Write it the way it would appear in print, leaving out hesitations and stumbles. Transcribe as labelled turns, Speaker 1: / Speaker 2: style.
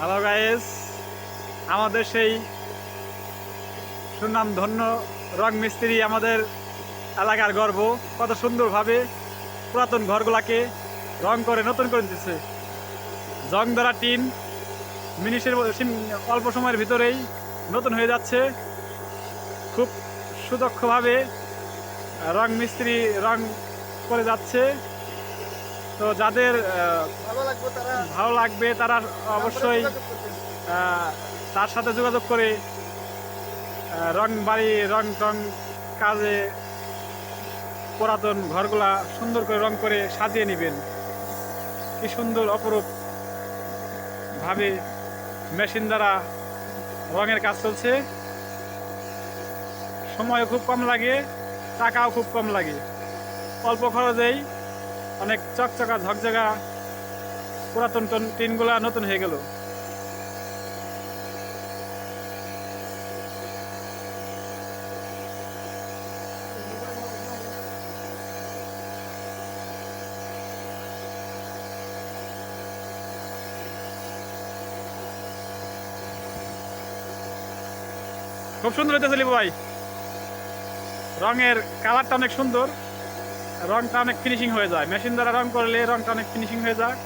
Speaker 1: Hello guys, আমাদের সেই সুনামধন্য রং মিস্ত্রি আমাদের এলাকার গর্ব কত সুন্দরভাবে পুরাতন ঘরগুলাকে রং করে নতুন করে দিতেছে। জং ধরা টিন মিনিটের অল্প সময়ের ভিতরেই নতুন হয়ে যাচ্ছে। খুব সুদক্ষভাবে রং মিস্ত্রি রং করে যাচ্ছে। তো যাদের ভালো লাগবে তারা অবশ্যই তার সাথে যোগাযোগ করে রং বাড়ি রং টং কাজে পুরাতন ঘরগুলা সুন্দর করে রং করে সাজিয়ে নেবেন। কি সুন্দর অপরূপ ভাবে মেশিন দ্বারা রঙের কাজ চলছে। সময়ও খুব কম লাগে, টাকাও খুব কম লাগে, অল্প খরচেই অনেক চকচকা ঝকঝকা পুরাতন টিনগুলা নতুন হয়ে গেল। খুব সুন্দর হইতেছে লিপু ভাই, রঙের কালারটা অনেক সুন্দর, রংটা অনেক ফিনিশিং হয়ে যায়। মেশিন দ্বারা রং করলে রংটা অনেক ফিনিশিং হয়ে যায়।